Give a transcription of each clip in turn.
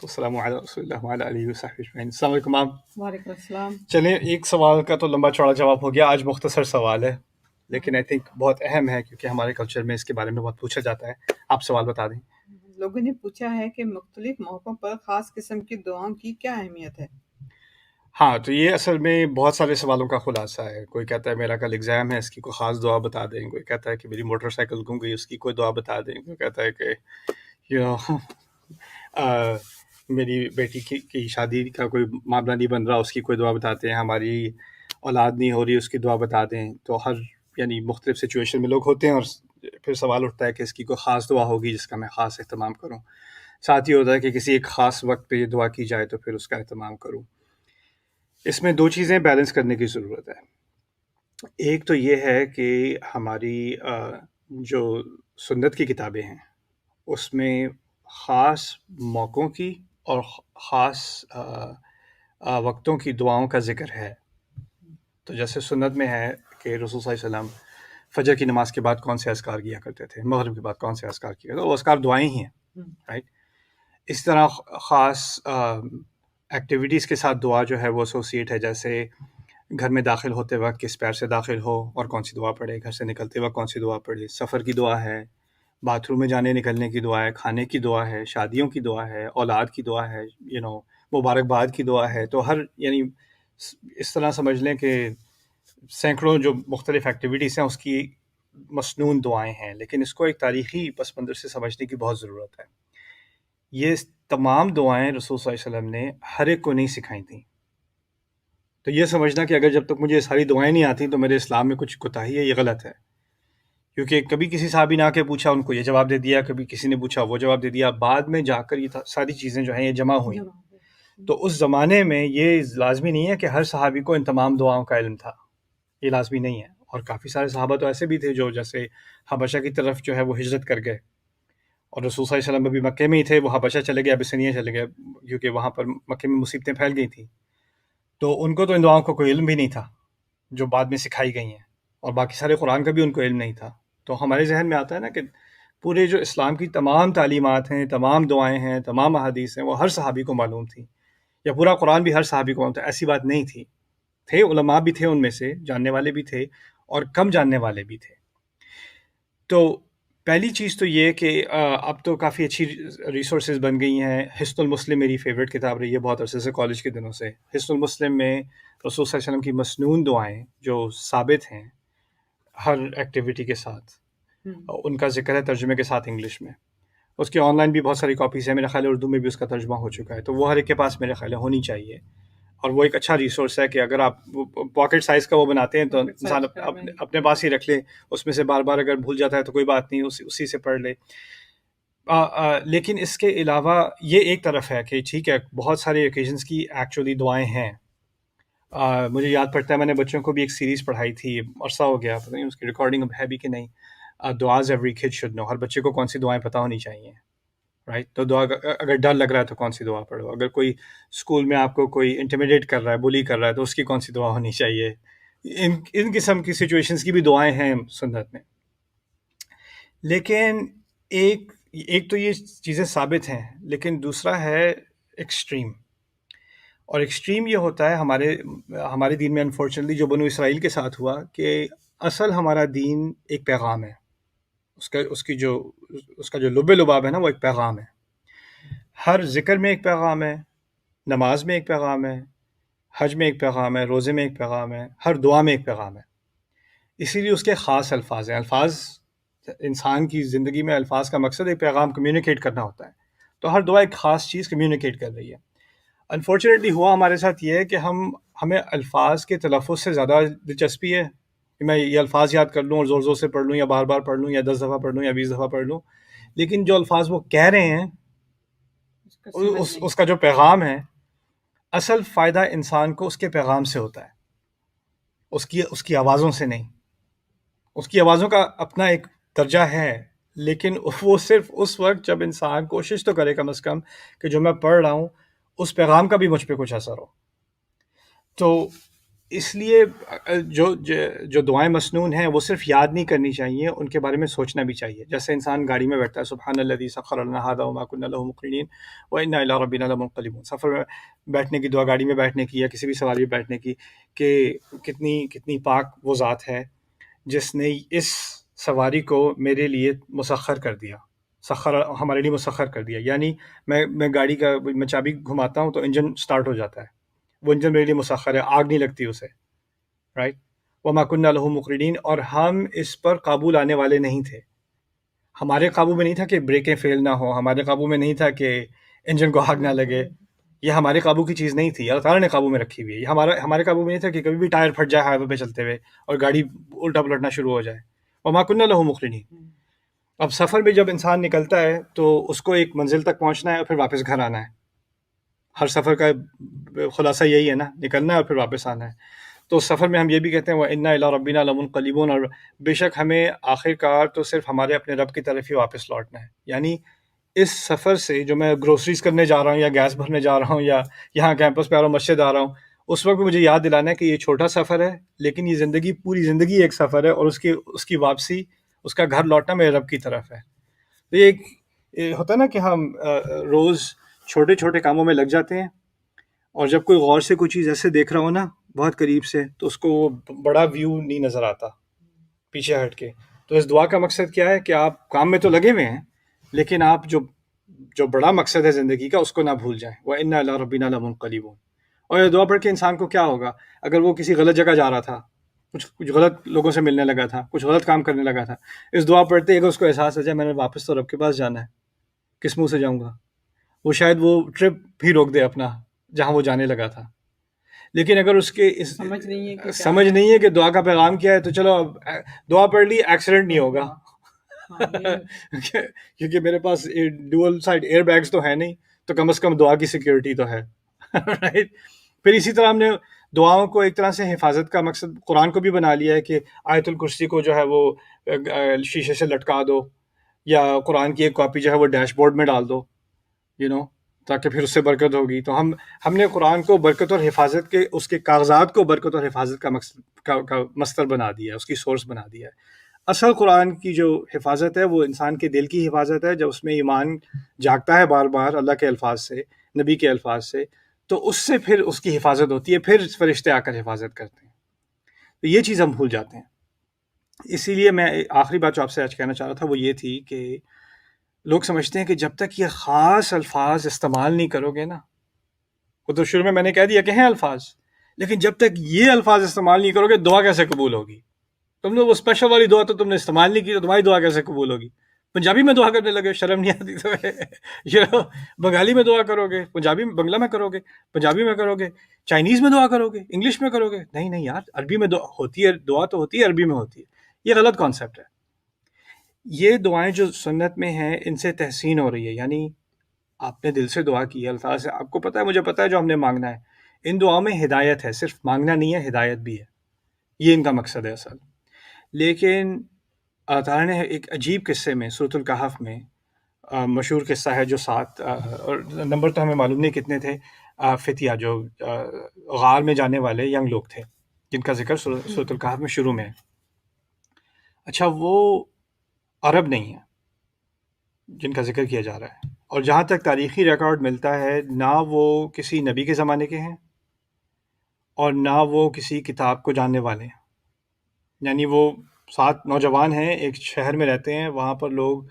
السلام علیکم رسول اللہ وعلیہ آلہ وصحبہ اجمعین۔ السلام علیکم میم۔ وعلیکم السلام۔ چلیں، ایک سوال کا تو لمبا چوڑا جواب ہو گیا، آج مختصر سوال ہے لیکن آئی تھنک بہت اہم ہے کیونکہ ہمارے کلچر میں اس کے بارے میں بہت پوچھا جاتا ہے۔ آپ سوال بتا دیں۔ لوگوں نے پوچھا ہے کہ مختلف موقعوں پر خاص قسم کی دعاؤں کی کیا اہمیت ہے؟ ہاں، تو یہ اصل میں بہت سارے سوالوں کا خلاصہ ہے۔ کوئی کہتا ہے میرا کل ایگزام ہے، اس کی کوئی خاص دعا بتا دیں، کوئی کہتا ہے کہ میری موٹر سائیکل گم گئی، اس کی کوئی دعا بتا دیں، کوئی کہتا ہے کہ میری بیٹی کی شادی کا کوئی معاملہ نہیں بن رہا، اس کی کوئی دعا بتاتے ہیں، ہماری اولاد نہیں ہو رہی، اس کی دعا بتا دیں۔ تو ہر مختلف سچویشن میں لوگ ہوتے ہیں، اور پھر سوال اٹھتا ہے کہ اس کی کوئی خاص دعا ہوگی جس کا میں خاص اہتمام کروں۔ ساتھ ہی ہوتا ہے کہ کسی ایک خاص وقت پہ یہ دعا کی جائے تو پھر اس کا اہتمام کروں۔ اس میں دو چیزیں بیلنس کرنے کی ضرورت ہے۔ ایک تو یہ ہے کہ ہماری جو سنت کی کتابیں ہیں اس میں خاص موقعوں کی اور خاص وقتوں کی دعاؤں کا ذکر ہے۔ تو جیسے سنت میں ہے کہ رسول صلی اللہ علیہ وسلم فجر کی نماز کے بعد کون سے اذکار کیا کرتے تھے، مغرب کے بعد کون سے اذکار کیا کرتے تھے، وہ اذکار دعائیں ہی ہیں، رائٹ۔ اس طرح خاص ایکٹیویٹیز کے ساتھ دعا جو ہے وہ ایسوسیٹ ہے، جیسے گھر میں داخل ہوتے وقت کس پیر سے داخل ہو اور کون سی دعا پڑھے، گھر سے نکلتے وقت کون سی دعا پڑھے، سفر کی دعا ہے، باتھ روم میں جانے نکلنے کی دعا ہے، کھانے کی دعا ہے، شادیوں کی دعا ہے، اولاد کی دعا ہے، مبارکباد کی دعا ہے۔ تو ہر اس طرح سمجھ لیں کہ سینکڑوں جو مختلف ایکٹیویٹیز ہیں اس کی مسنون دعائیں ہیں، لیکن اس کو ایک تاریخی پس منظر سے سمجھنے کی بہت ضرورت ہے۔ یہ تمام دعائیں رسول صلی اللہ علیہ وسلم نے ہر ایک کو نہیں سکھائی تھیں۔ تو یہ سمجھنا کہ اگر جب تک مجھے یہ ساری دعائیں نہیں آتی تو میرے اسلام میں کچھ کوتاہی ہے، یہ غلط ہے۔ کیونکہ کبھی کسی صحابی نے آ کے پوچھا، ان کو یہ جواب دے دیا، کبھی کسی نے پوچھا وہ جواب دے دیا، بعد میں جا کر یہ ساری چیزیں جو ہیں یہ جمع ہوئیں۔ تو اس زمانے میں یہ لازمی نہیں ہے کہ ہر صحابی کو ان تمام دعاؤں کا علم تھا، یہ لازمی نہیں ہے۔ اور کافی سارے صحابہ تو ایسے بھی تھے جو جیسے حبشہ کی طرف جو ہے وہ ہجرت کر گئے، اور رسول صلی اللہ علیہ وسلم ابھی مکے میں ہی تھے، وہ حبشہ چلے گئے، ابسینیہ چلے گئے، کیونکہ وہاں پر مکے میں مصیبتیں پھیل گئی تھیں۔ تو ان کو تو ان دعاؤں کا کوئی علم بھی نہیں تھا جو بعد میں سکھائی گئی ہیں، اور باقی سارے قرآن کا بھی ان کو علم نہیں تھا۔ تو ہمارے ذہن میں آتا ہے نا کہ پورے جو اسلام کی تمام تعلیمات ہیں، تمام دعائیں ہیں، تمام احادیث ہیں، وہ ہر صحابی کو معلوم تھی، یا پورا قرآن بھی ہر صحابی کو معلوم تھا۔ ایسی بات نہیں تھی، تھے علماء بھی تھے، ان میں سے جاننے والے بھی تھے اور کم جاننے والے بھی تھے۔ تو پہلی چیز تو یہ کہ اب تو کافی اچھی ریسورسز بن گئی ہیں۔ حصن المسلم میری فیوریٹ کتاب رہی ہے بہت عرصے سے، کالج کے دنوں سے۔ حصن المسلم میں رسول صلی اللہ علیہ وسلم کی مسنون دعائیں جو ثابت ہیں ہر ایکٹیویٹی کے ساتھ، ان کا ذکر ہے ترجمے کے ساتھ انگلش میں۔ اس کی آن لائن بھی بہت ساری کاپیز ہیں، میرا خیال ہے اردو میں بھی اس کا ترجمہ ہو چکا ہے، تو وہ ہر ایک کے پاس میرے خیال ہے ہونی چاہیے۔ اور وہ ایک اچھا ریسورس ہے کہ اگر آپ پاکٹ سائز کا وہ بناتے ہیں تو انسان اپنے پاس ہی رکھ لے، اس میں سے بار بار اگر بھول جاتا ہے تو کوئی بات نہیں، اسی سے پڑھ لے۔ لیکن اس کے علاوہ یہ ایک طرف ہے کہ ٹھیک ہے بہت سارے اوکیزنس کی ایکچولی دعائیں ہیں۔ مجھے یاد پڑتا ہے میں نے بچوں کو بھی ایک سیریز پڑھائی تھی، عرصہ ہو گیا، پتہ نہیں اس کی ریکارڈنگ اب ہے بھی کہ نہیں، دعاز ایوری کڈ شوڈ نو۔ ہر بچے کو کون سی دعائیں پتہ ہونی چاہیے، رائٹ۔ تو دعا اگر ڈر لگ رہا ہے تو کون سی دعا پڑھو، اگر کوئی اسکول میں آپ کو کوئی انٹیمیڈیٹ کر رہا ہے، بلی کر رہا ہے، تو اس کی کون سی دعا ہونی چاہیے۔ ان قسم کی سچویشنز کی بھی دعائیں ہیں سنت میں۔ لیکن ایک تو یہ چیزیں ثابت ہیں، لیکن دوسرا ہے ایکسٹریم۔ اور ایکسٹریم یہ ہوتا ہے ہمارے دین میں انفارچونیٹلی جو بنو اسرائیل کے ساتھ ہوا، کہ اصل ہمارا دین ایک پیغام ہے، اس کا جو لب لباب ہے نا وہ ایک پیغام ہے۔ ہر ذکر میں ایک پیغام ہے، نماز میں ایک پیغام ہے، حج میں ایک پیغام ہے، روزے میں ایک پیغام ہے، ہر دعا میں ایک پیغام ہے۔ اسی لیے اس کے خاص الفاظ ہیں۔ الفاظ انسان کی زندگی میں الفاظ کا مقصد ایک پیغام کمیونیکیٹ کرنا ہوتا ہے، تو ہر دعا ایک خاص چیز کمیونیکیٹ کر رہی ہے۔ انفارچونیٹلی ہوا ہمارے ساتھ یہ ہے کہ ہمیں الفاظ کے تلفظ سے زیادہ دلچسپی ہے کہ میں یہ الفاظ یاد کر لوں اور زور زور سے پڑھ لوں، یا بار بار پڑھ لوں، یا 10 دفعہ پڑھ لوں، یا 20 دفعہ پڑھ لوں، لیکن جو الفاظ وہ کہہ رہے ہیں اس کا جو پیغام ہے، اصل فائدہ انسان کو اس کے پیغام سے ہوتا ہے، اس کی آوازوں سے نہیں۔ اس کی آوازوں کا اپنا ایک درجہ ہے، لیکن وہ صرف اس وقت جب انسان کوشش تو کرے کم از کم کہ جو میں پڑھ رہا ہوں اس پیغام کا بھی مجھ پہ کچھ اثر ہو۔ تو اس لیے جو دعائیں مسنون ہیں وہ صرف یاد نہیں کرنی چاہیے، ان کے بارے میں سوچنا بھی چاہیے. جیسے انسان گاڑی میں بیٹھتا ہے، سبحان الذی سخر لنا ھذا وما كنا له مقرنین وانا الی ربنا لمنقلبون. سفر میں بیٹھنے کی دعا، گاڑی میں بیٹھنے کی یا کسی بھی سواری میں بیٹھنے کی، کہ کتنی پاک وہ ذات ہے جس نے اس سواری کو میرے لیے مسخر کر دیا. سخر ہمارے لیے مسخر کر دیا، یعنی میں گاڑی کا میں چابی گھماتا ہوں تو انجن سٹارٹ ہو جاتا ہے. وہ انجن میرے لیے مسخر ہے، آگ نہیں لگتی اسے، رائٹ. وما كنا له مقرنین، اور ہم اس پر قابو لانے والے نہیں تھے. ہمارے قابو میں نہیں تھا کہ بریکیں فیل نہ ہوں، ہمارے قابو میں نہیں تھا کہ انجن کو آگ نہ لگے. یہ ہمارے قابو کی چیز نہیں تھی، اللہ تعالیٰ نے قابو میں رکھی ہوئی ہے. یہ ہمارے قابو میں نہیں تھا کہ کبھی بھی ٹائر پھٹ جائے ہائی وے پہ چلتے ہوئے اور گاڑی الٹا پلٹنا شروع ہو جائے. وما كنا له مقرنین. اب سفر میں جب انسان نکلتا ہے تو اس کو ایک منزل تک پہنچنا ہے اور پھر واپس گھر آنا ہے. ہر سفر کا خلاصہ یہی ہے نا، نکلنا ہے اور پھر واپس آنا ہے. تو اس سفر میں ہم یہ بھی کہتے ہیں وَإِنَّا إِلَىٰ رَبِّنَا لَمُنقَلِبُونَ، اور بے شک ہمیں آخر کار تو صرف ہمارے اپنے رب کی طرف ہی واپس لوٹنا ہے. یعنی اس سفر سے جو میں گروسریز کرنے جا رہا ہوں یا گیس بھرنے جا رہا ہوں یا یہاں کیمپس پہ آ رہا ہوں، مسجد آ رہا ہوں، اس وقت مجھے یاد دلانا ہے کہ یہ چھوٹا سفر ہے، لیکن یہ زندگی، پوری زندگی ایک سفر ہے، اور اس کی واپسی، اس کا گھر لوٹنا میرے رب کی طرف ہے. تو یہ ہوتا ہے نا کہ ہم روز چھوٹے چھوٹے کاموں میں لگ جاتے ہیں، اور جب کوئی غور سے کوئی چیز ایسے دیکھ رہا ہو نا بہت قریب سے، تو اس کو وہ بڑا ویو نہیں نظر آتا پیچھے ہٹ کے. تو اس دعا کا مقصد کیا ہے کہ آپ کام میں تو لگے ہوئے ہیں، لیکن آپ جو بڑا مقصد ہے زندگی کا، اس کو نہ بھول جائیں. وَإِنَّا إِلَىٰ رَبِّنَا لَمُنقَلِبُونَ. اور یہ دعا پڑھ کے انسان کو کیا ہوگا؟ اگر وہ کسی غلط جگہ جا رہا تھا، کچھ غلط لوگوں سے ملنے لگا تھا، کچھ غلط کام کرنے لگا تھا، اس دعا پڑھتے اگر اس کو احساس ہو جائے میں نے واپس تو رب کے پاس جانا ہے، کس منہ سے جاؤں گا، وہ شاید وہ ٹرپ بھی روک دے اپنا جہاں وہ جانے لگا تھا. لیکن اگر اس کے سمجھ نہیں ہے کہ سمجھ نہیں ہے کہ دعا کا پیغام کیا ہے، تو چلو اب دعا پڑھ لی، ایکسیڈنٹ نہیں ہوگا کیونکہ میرے پاس ڈوئل سائڈ ایئر بیگز تو ہے نہیں، تو کم از کم دعا کی سیکیورٹی تو ہے. رائٹ. پھر اسی طرح ہم نے دعاؤں کو ایک طرح سے حفاظت کا مقصد قرآن کو بھی بنا لیا ہے کہ آیت الکرسی کو جو ہے وہ شیشے سے لٹکا دو، یا قرآن کی ایک کاپی جو ہے وہ ڈیش بورڈ میں ڈال دو، تاکہ پھر اس سے برکت ہوگی. تو ہم نے قرآن کو برکت اور حفاظت کے، اس کے کاغذات کو برکت اور حفاظت کا مصدر بنا دیا ہے، اس کی سورس بنا دیا ہے. اصل قرآن کی جو حفاظت ہے وہ انسان کے دل کی حفاظت ہے. جب اس میں ایمان جاگتا ہے بار بار اللہ کے الفاظ سے، نبی کے الفاظ سے، تو اس سے پھر اس کی حفاظت ہوتی ہے، پھر فرشتے آ کر حفاظت کرتے ہیں. تو یہ چیز ہم بھول جاتے ہیں. اسی لیے میں آخری بات جو آپ سے آج کہنا چاہ رہا تھا وہ یہ تھی کہ لوگ سمجھتے ہیں کہ جب تک یہ خاص الفاظ استعمال نہیں کرو گے نا، وہ تو شروع میں نے کہہ دیا کہ ہیں الفاظ، لیکن جب تک یہ الفاظ استعمال نہیں کرو گے دعا کیسے قبول ہوگی؟ تم نے وہ اسپیشل والی دعا تو تم نے استعمال نہیں کی، تو تمہاری دعا کیسے قبول ہوگی؟ پنجابی میں دعا کرنے لگے، شرم نہیں آتی تو بنگالی میں دعا کرو گے، پنجابی میں، بنگلہ میں کرو گے، پنجابی میں کرو گے، چائنیز میں دعا کرو گے، انگلش میں کرو گے. نہیں یار، عربی میں دعا ہوتی ہے، دعا تو ہوتی ہے، عربی میں ہوتی ہے. یہ غلط کانسیپٹ ہے. یہ دعائیں جو سنت میں ہیں ان سے تحسین ہو رہی ہے، یعنی آپ نے دل سے دعا کی ہے، اللہ سے آپ کو پتہ ہے، مجھے پتہ ہے جو ہم نے مانگنا ہے. ان دعاؤں میں ہدایت ہے، صرف مانگنا نہیں ہے، ہدایت بھی ہے. یہ ان کا مقصد ہے اصل. لیکن اللہ تعالیٰ نے ایک عجیب قصے میں سورۃ الکہف میں، مشہور قصہ ہے جو 7 اور نمبر تو ہمیں معلوم نہیں کتنے تھے، فتیہ جو غار میں جانے والے ینگ لوگ تھے، جن کا ذکر سورۃ الکہف میں شروع میں ہے. اچھا، وہ عرب نہیں ہے جن کا ذکر کیا جا رہا ہے، اور جہاں تک تاریخی ریکارڈ ملتا ہے نہ وہ کسی نبی کے زمانے کے ہیں اور نہ وہ کسی کتاب کو جاننے والے ہیں. یعنی وہ 7 نوجوان ہیں، ایک شہر میں رہتے ہیں، وہاں پر لوگ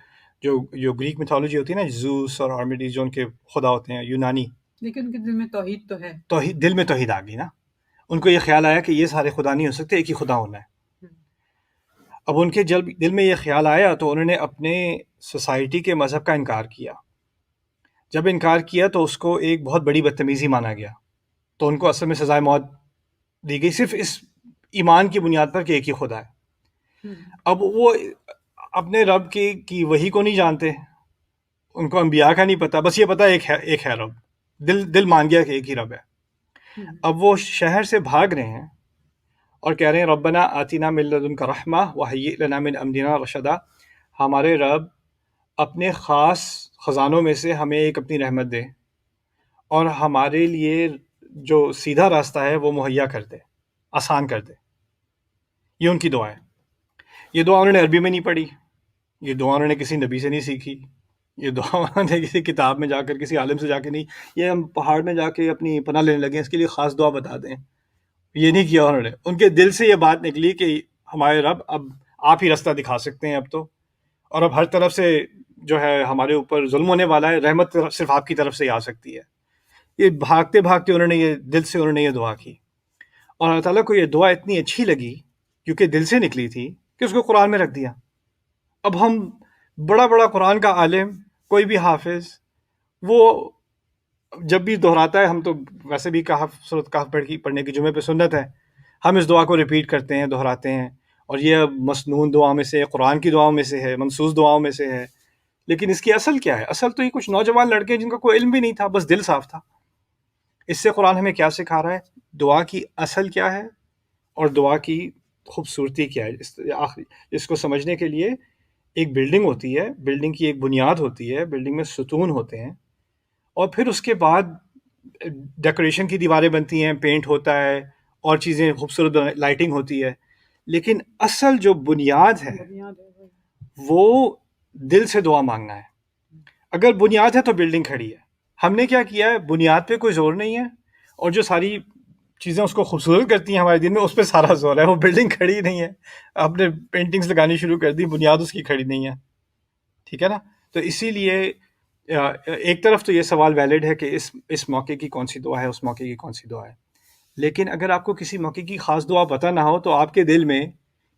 جو گریک میتھولوجی ہوتی ہے نا، زوس اور آرمیڈیز جو ان کے خدا ہوتے ہیں یونانی، لیکن ان کے دل میں توحید تو ہے. دل میں توحید آ گئی نا. ان کو یہ خیال آیا کہ یہ سارے خدا نہیں ہو سکتے، ایک ہی خدا ہونا ہے. اب ان کے دل میں یہ خیال آیا تو انہوں نے اپنے سوسائٹی کے مذہب کا انکار کیا. جب انکار کیا تو اس کو ایک بہت بڑی بدتمیزی مانا گیا، تو ان کو اصل میں سزائے موت دی گئی، صرف اس ایمان کی بنیاد پر کہ ایک ہی خدا ہے. اب وہ اپنے رب کی وحی کو نہیں جانتے، ان کو انبیاء کا نہیں پتہ، بس یہ پتہ ایک ہے رب، دل مان گیا کہ ایک ہی رب ہے. اب وہ شہر سے بھاگ رہے ہیں اور کہہ رہے ہیں ربنا آتنا من لدنک رحمہ وہیئ لنا من امرنا رشدا، ہمارے رب اپنے خاص خزانوں میں سے ہمیں ایک اپنی رحمت دے اور ہمارے لیے جو سیدھا راستہ ہے وہ مہیا کر دے. آسان کر دے. یہ ان کی دعا ہے. یہ دعا انہوں نے عربی میں نہیں پڑھی, یہ دعا انہوں نے کسی نبی سے نہیں سیکھی, یہ دعا انہوں نے کسی کتاب میں جا کر کسی عالم سے جا کے نہیں, یہ ہم پہاڑ میں جا کے اپنی پناہ لینے لگے ہیں اس کے لیے خاص دعا بتا دیں, یہ نہیں کیا انہوں نے. ان کے دل سے یہ بات نکلی کہ ہمارے رب اب آپ ہی راستہ دکھا سکتے ہیں اب تو, اور اب ہر طرف سے جو ہے ہمارے اوپر ظلم ہونے والا ہے, رحمت صرف آپ کی طرف سے ہی آ سکتی ہے. یہ بھاگتے بھاگتے انہوں نے یہ دل سے انہوں نے یہ دعا کی, اور اللہ تعالیٰ کو یہ دعا اتنی اچھی لگی کیونکہ دل سے نکلی تھی کہ اس کو قرآن میں رکھ دیا. اب ہم بڑا بڑا قرآن کا عالم, کوئی بھی حافظ, وہ جب بھی دہراتا ہے, ہم تو ویسے بھی سورۃ کہف پڑھنے کی جمعے پہ سنت ہے, ہم اس دعا کو ریپیٹ کرتے ہیں, دہراتے ہیں, اور یہ مسنون دعاؤں میں سے, قرآن کی دعاؤں میں سے ہے, منسوس دعاؤں میں سے ہے. لیکن اس کی اصل کیا ہے؟ اصل تو یہ کچھ نوجوان لڑکے جن کا کوئی علم بھی نہیں تھا, بس دل صاف تھا. اس سے قرآن ہمیں کیا سکھا رہا ہے؟ دعا کی اصل کیا ہے اور دعا کی خوبصورتی کیا ہے. اس کو سمجھنے کے لیے ایک بلڈنگ ہوتی ہے, بلڈنگ کی ایک بنیاد ہوتی ہے, بلڈنگ میں ستون ہوتے ہیں, اور پھر اس کے بعد ڈیکوریشن کی دیواریں بنتی ہیں, پینٹ ہوتا ہے, اور چیزیں خوبصورت لائٹنگ ہوتی ہے. لیکن اصل جو بنیاد ہے وہ دل سے دعا مانگنا ہے. اگر بنیاد ہے تو بلڈنگ کھڑی ہے. ہم نے کیا کیا ہے؟ بنیاد پہ کوئی زور نہیں ہے, اور جو ساری چیزیں اس کو خوبصورت کرتی ہیں ہمارے دل میں, اس پہ سارا زور ہے. وہ بلڈنگ کھڑی نہیں ہے, آپ نے پینٹنگز لگانی شروع کر دی, بنیاد اس کی کھڑی نہیں ہے. ٹھیک ہے نا؟ تو اسی لیے ایک طرف تو یہ سوال ویلڈ ہے کہ اس موقع کی کون سی دعا ہے, اس موقع کی کون سی دعا ہے. لیکن اگر آپ کو کسی موقع کی خاص دعا پتہ نہ ہو, تو آپ کے دل میں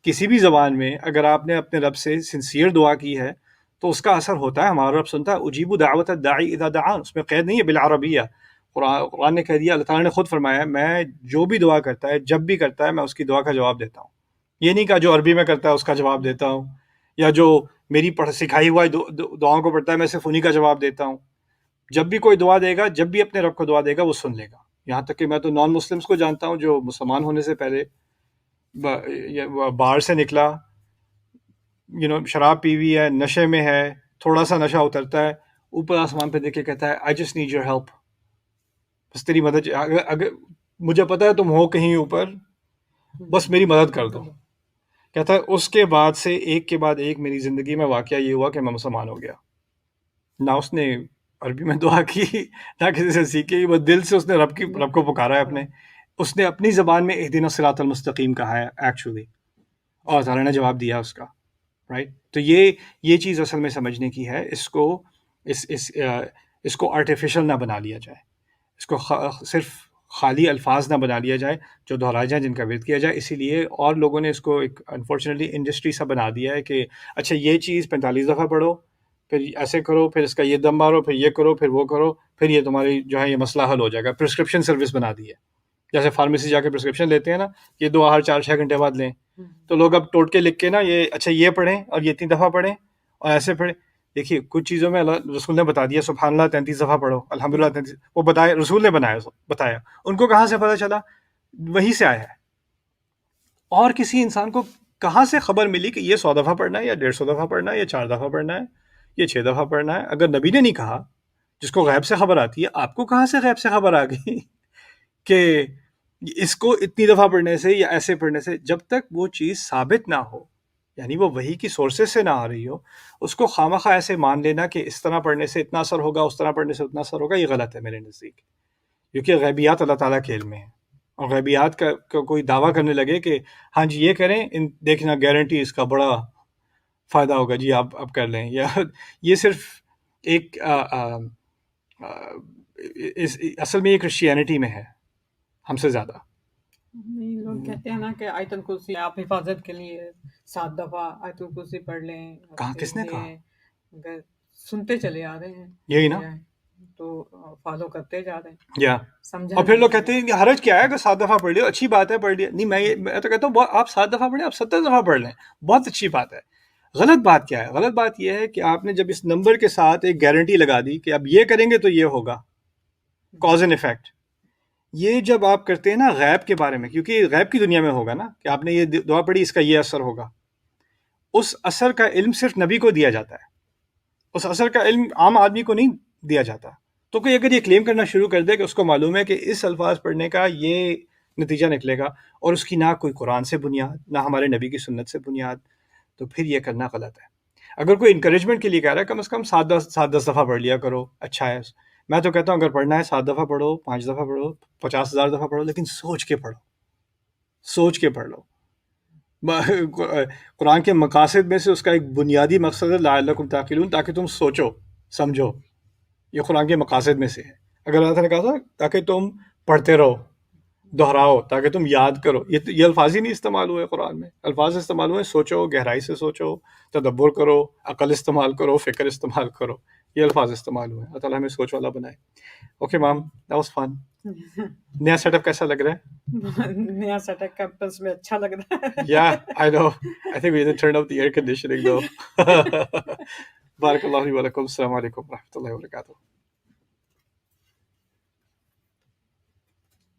کسی بھی زبان میں اگر آپ نے اپنے رب سے سنسیئر دعا کی ہے تو اس کا اثر ہوتا ہے. ہمارا رب سنتا ہے. اجیب دعوت الداعی اذا دعان, اس میں قید نہیں ہے بالعربیہ. قرآن نے کہہ دیا, اللہ تعالیٰ نے خود فرمایا, میں جو بھی دعا کرتا ہے, جب بھی کرتا ہے, میں اس کی دعا کا جواب دیتا ہوں. یہ نہیں کہا جو عربی میں کرتا ہے اس کا جواب دیتا ہوں, یا جو میری سکھائی ہوا دعاؤں کو پڑھتا ہے میں صرف انہی کا جواب دیتا ہوں. جب بھی کوئی دعا دے گا, جب بھی اپنے رب کو دعا دے گا, وہ سن لے گا. یہاں تک کہ میں تو نان مسلمس کو جانتا ہوں جو مسلمان ہونے سے پہلے باہر سے نکلا, شراب پی ہوئی ہے, نشے میں ہے, تھوڑا سا نشہ اترتا ہے, اوپر آسمان پہ دیکھ کے کہتا ہے I just need your help, بس تیری مدد, اگر مجھے پتا ہے تم ہو کہیں اوپر, بس میری مدد کر دو. کہتا ہے اس کے بعد سے ایک کے بعد ایک میری زندگی میں واقعہ یہ ہوا کہ میں مسلمان ہو گیا. نہ اس نے عربی میں دعا کی, نہ کسی سے سیکھی, وہ دل سے اس نے رب کو پکارا ہے اپنے. اس نے اپنی زبان میں اہدنا الصراط المستقیم کہا ہے ایکچولی, اور تعالیٰ نے جواب دیا اس کا. رائٹ. تو یہ چیز اصل میں سمجھنے کی ہے. اس کو آرٹیفیشل نہ بنا لیا جائے, اس کو صرف خالی الفاظ نہ بنا لیا جائے جو دہرائے جائیں, جن کا ورد کیا جائے. اسی لیے اور لوگوں نے اس کو ایک انفارچونیٹلی انڈسٹری سا بنا دیا ہے کہ اچھا یہ چیز 45 دفعہ پڑھو, پھر ایسے کرو, پھر اس کا یہ دم مارو, پھر یہ کرو, پھر وہ کرو, پھر یہ تمہاری جو ہے یہ مسئلہ حل ہو جائے گا. پرسکرپشن سروس بنا دی ہے, جیسے فارمیسی جا کے پرسکرپشن لیتے ہیں نا, یہ دعا ہر 4-6 گھنٹے بعد لیں. تو لوگ اب ٹوٹ کے لکھ کے نا یہ اچھا یہ پڑھیں اور یہ 3 دفعہ پڑھیں اور ایسے پڑھیں. دیکھیے کچھ چیزوں میں اللہ رسول نے بتا دیا, سبحان اللہ 33 دفعہ پڑھو, الحمدللہ 33, وہ بتایا, رسول نے بتایا. ان کو کہاں سے پتہ چلا؟ وہیں سے آیا ہے. اور کسی انسان کو کہاں سے خبر ملی کہ یہ 100 دفعہ پڑھنا ہے, یا 150 دفعہ پڑھنا ہے, یا 4 دفعہ پڑھنا ہے, یہ 6 دفعہ پڑھنا ہے؟ اگر نبی نے نہیں کہا, جس کو غیب سے خبر آتی ہے, آپ کو کہاں سے غیب سے خبر آ گئی کہ اس کو اتنی دفعہ پڑھنے سے یا ایسے پڑھنے سے؟ جب تک وہ چیز ثابت نہ ہو, یعنی وہ وحی کی سورسز سے نہ آ رہی ہو, اس کو خواہ ایسے مان لینا کہ اس طرح پڑھنے سے اتنا اثر ہوگا, اس طرح پڑھنے سے اتنا اثر ہوگا, یہ غلط ہے میرے نزدیک. کیونکہ غیبیات اللہ تعالیٰ کے علم میں ہیں, اور غیبیات کا کوئی دعویٰ کرنے لگے کہ ہاں جی یہ کریں, دیکھنا گارنٹی اس کا بڑا فائدہ ہوگا, جی آپ اب کر لیں, یا یہ صرف ایک اصل میں یہ کرسچینٹی میں ہے ہم سے زیادہ. نہیں, لوگ کہتے ہیں نا کہ آیت الکرسی آپ حفاظت کے لیے 7 دفعہ آیت الکرسی پڑھ لیں. کہاں, کس نے کہا؟ اگر سنتے چلے آ رہے ہیں, یہی نا, تو فالو کرتے جا رہے ہیں. یا اور پھر لوگ کہتے ہیں کہ حرج کیا ہے اگر 7 دفعہ پڑھ لیا, اچھی بات ہے, پڑھ لیا. نہیں, میں تو کہتا ہوں آپ 7 دفعہ پڑھیں, آپ 70 دفعہ پڑھ لیں, بہت اچھی بات ہے. غلط بات کیا ہے؟ غلط بات یہ ہے کہ آپ نے جب اس نمبر کے ساتھ ایک گارنٹی لگا دی کہ اب یہ کریں گے تو یہ ہوگا, کاز اینڈ ایفیکٹ. یہ جب آپ کرتے ہیں نا غیب کے بارے میں, کیونکہ غیب کی دنیا میں ہوگا نا کہ آپ نے یہ دعا پڑھی, اس کا یہ اثر ہوگا, اس اثر کا علم صرف نبی کو دیا جاتا ہے, اس اثر کا علم عام آدمی کو نہیں دیا جاتا. تو کوئی اگر یہ کلیم کرنا شروع کر دے کہ اس کو معلوم ہے کہ اس الفاظ پڑھنے کا یہ نتیجہ نکلے گا، اور اس کی نہ کوئی قرآن سے بنیاد، نہ ہمارے نبی کی سنت سے بنیاد، تو پھر یہ کرنا غلط ہے۔ اگر کوئی انکریجمنٹ کے لیے کہہ رہا ہے کم از کم 7-10 دفعہ پڑھ لیا کرو، اچھا ہے۔ میں تو کہتا ہوں اگر پڑھنا ہے 7 دفعہ پڑھو، 5 دفعہ پڑھو، 50,000 دفعہ پڑھو، لیکن سوچ کے پڑھو، سوچ کے پڑھ لو۔ قرآن کے مقاصد میں سے اس کا ایک بنیادی مقصد ہے لعلکم تعقلون، تاکہ تم سوچو سمجھو، یہ قرآن کے مقاصد میں سے ہے۔ اگر اللہ تعالیٰ نے کہا تھا تاکہ تم پڑھتے رہو، دہراؤ، تاکہ تم یاد کرو، یہ الفاظ ہی نہیں استعمال ہوئے قرآن میں، الفاظ استعمال ہوئے سوچو، گہرائی سے سوچو، تدبر کرو، عقل استعمال کرو، فکر استعمال کرو، یہ الفاظ استعمال ہوئے۔ اللہ تعالیٰ ہمیں سوچ والا بنائے۔ اوکے مام، دیٹ واز فن۔ نیا سیٹ اپ کیسا لگ رہا ہے؟ نیا سیٹ اپ کیمپس میں اچھا لگ رہا ہے۔ Yeah, I know. I think we didn't turn off the air conditioning though. بارک اللہ علیہ ولکم، السلام علیکم ورحمۃ اللہ وبرکاتہ۔